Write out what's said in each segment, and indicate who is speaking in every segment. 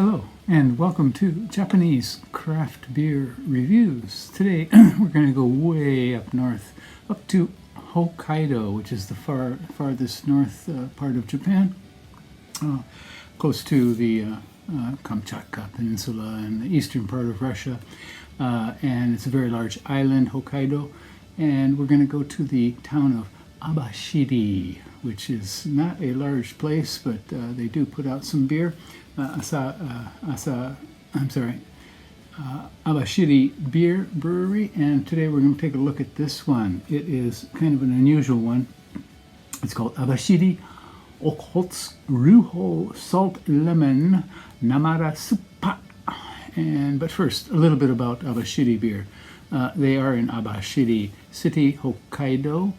Speaker 1: Hello, and welcome to Japanese craft beer reviews. Today, we're going to go way up north, up to Hokkaido, which is the farthest north part of Japan, close to the Kamchatka Peninsula and the eastern part of Russia. And it's a very large island, Hokkaido. And we're going to go to the town of Abashiri, which is not a large place, but they do put out some beer. Abashiri Beer Brewery, and today we're going to take a look at this one. It is kind of an unusual one. It's called Abashiri Ryuho Salt Lemon Namara Suppaa. But first, a little bit about Abashiri Beer. They are in Abashiri City, Hokkaido,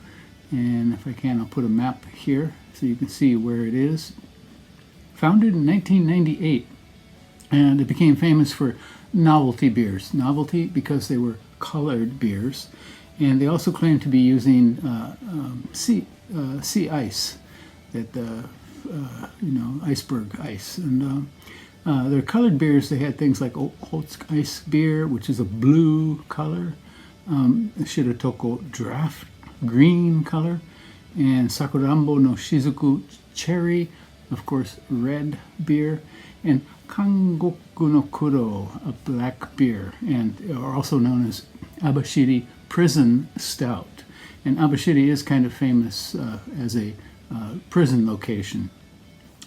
Speaker 1: and if I can, I'll put a map here so you can see where it is. Founded in 1998, and it became famous for novelty beers. Novelty because they were colored beers, and they also claimed to be using sea ice, that iceberg ice. And their colored beers, they had things like Okhotsk Ice Beer, which is a blue color, Shiretoko Draft, green color, and Sakura no Shizuku Cherry, of course, red beer, and Kangoku no Kuro, a black beer, and are also known as Abashiri Prison Stout. And Abashiri is kind of famous as a prison location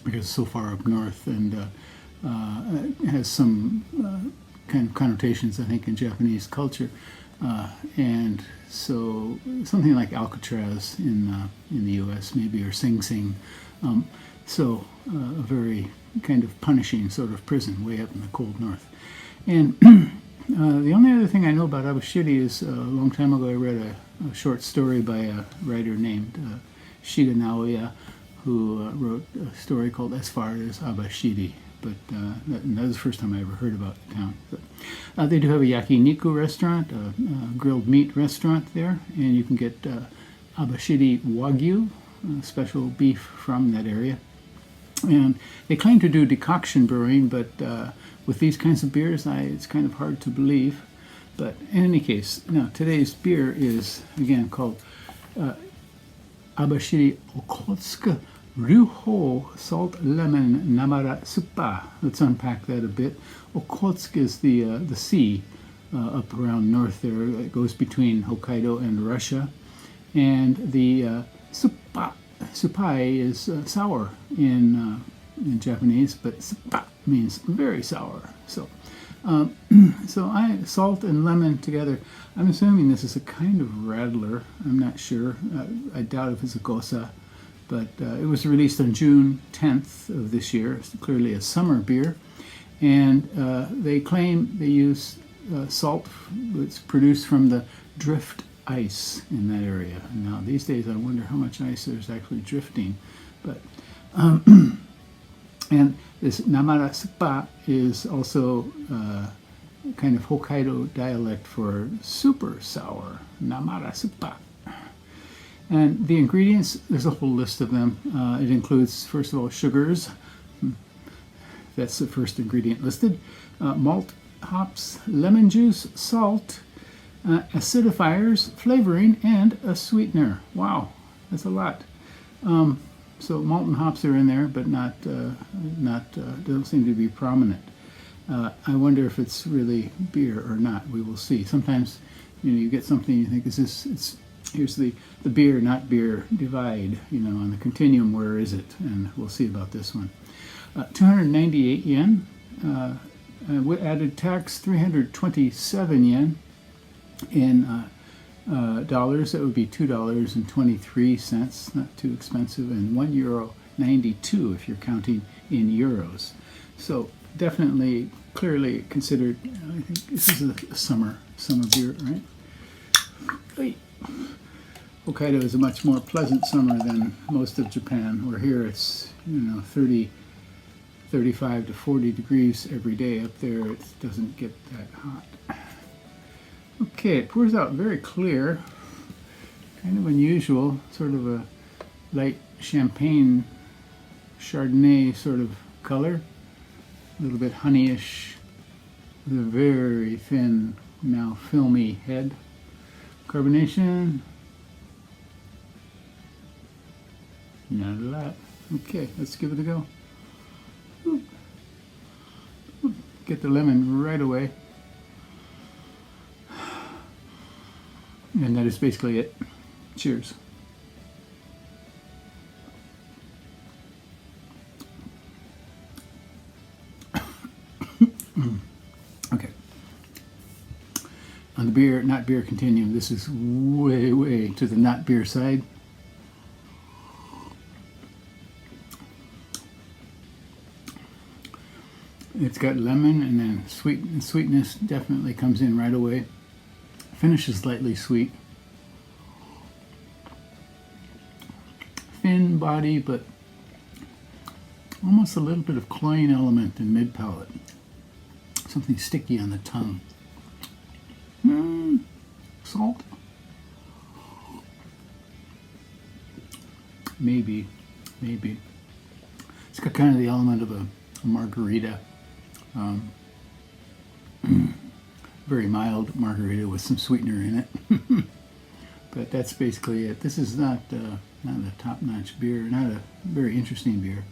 Speaker 1: because it's so far up north, and it has some kind of connotations, I think, in Japanese culture. And so something like Alcatraz in the U.S. maybe, or Sing Sing. So a very kind of punishing sort of prison way up in the cold north. And the only other thing I know about Abashiri is a long time ago I read a short story by a writer named Shiga Naoya, who wrote a story called As Far as Abashiri. But that was the first time I ever heard about the town. But, they do have a yakiniku restaurant, a grilled meat restaurant there, and you can get Abashiri Wagyu, special beef from that area. And they claim to do decoction brewing, but with these kinds of beers, it's kind of hard to believe. But in any case, now today's beer is, again, called Abashiri Okhotsk Ryuho Salt Lemon Namara Suppaa. Let's unpack that a bit. Okhotsk is the sea up around north there. It goes between Hokkaido and Russia. And the Suppaa is sour in Japanese, but Suppaa means very sour. So, salt and lemon together. I'm assuming this is a kind of rattler. I'm not sure. I doubt if it's a gosa. But it was released on June 10th of this year. It's clearly a summer beer. And they claim they use salt that's produced from the drift ice in that area. And now these days I wonder how much ice there's actually drifting. But and this Namara Suppaa is also kind of Hokkaido dialect for super sour. Namara Suppaa. And the ingredients, there's a whole list of them. It includes, first of all, sugars. That's the first ingredient listed. Malt, hops, lemon juice, salt, acidifiers, flavoring, and a sweetener. Wow, that's a lot. So malt and hops are in there, but not don't seem to be prominent. I wonder if it's really beer or not. We will see. Sometimes, you get something you think, here's the beer, not beer divide, on the continuum, where is it? And we'll see about this one. 298 yen. Added tax, 327 yen. In dollars, that would be $2.23, not too expensive, and €1.92 if you're counting in euros. So definitely, clearly considered, I think this is a summer beer, right? Hey. Hokkaido is a much more pleasant summer than most of Japan, where here it's 35 to 40 degrees every day. Up there it doesn't get that hot. Okay, it pours out very clear, kind of unusual, sort of a light champagne Chardonnay sort of color. a little bit honeyish, with a very thin, now filmy head. Carbonation, not a lot. Okay, let's give it a go. Get the lemon right away. And that is basically it. Cheers. Okay. On the beer, not beer continuum, this is way to the not beer side. It's got lemon, and then sweetness definitely comes in right away. Finish is slightly sweet. Thin body, but almost a little bit of cloying element in mid-palate. Something sticky on the tongue. Salt? Maybe. It's got kind of the element of a margarita. Very mild margarita with some sweetener in it. But that's basically it. This is not a top-notch beer, not a very interesting beer.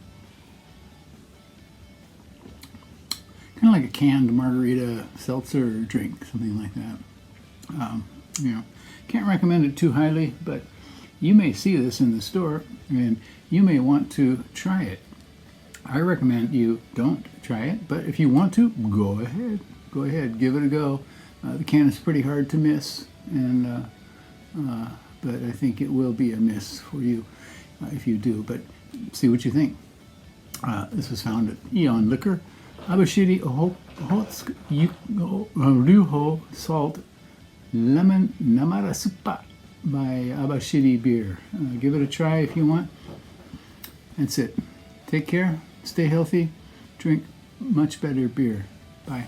Speaker 1: Kind of like a canned margarita seltzer drink, something like that. Can't recommend it too highly, but you may see this in the store and you may want to try it. I recommend you don't try it, but if you want to, go ahead, give it a go. The can is pretty hard to miss, and but I think it will be a miss for you if you do. But see what you think. This was found at Eon Liquor, Abashiri Ryuho Salt Lemon Namara Suppaa by Abashiri Beer. Give it a try if you want. That's it. Take care. Stay healthy. Drink much better beer. Bye.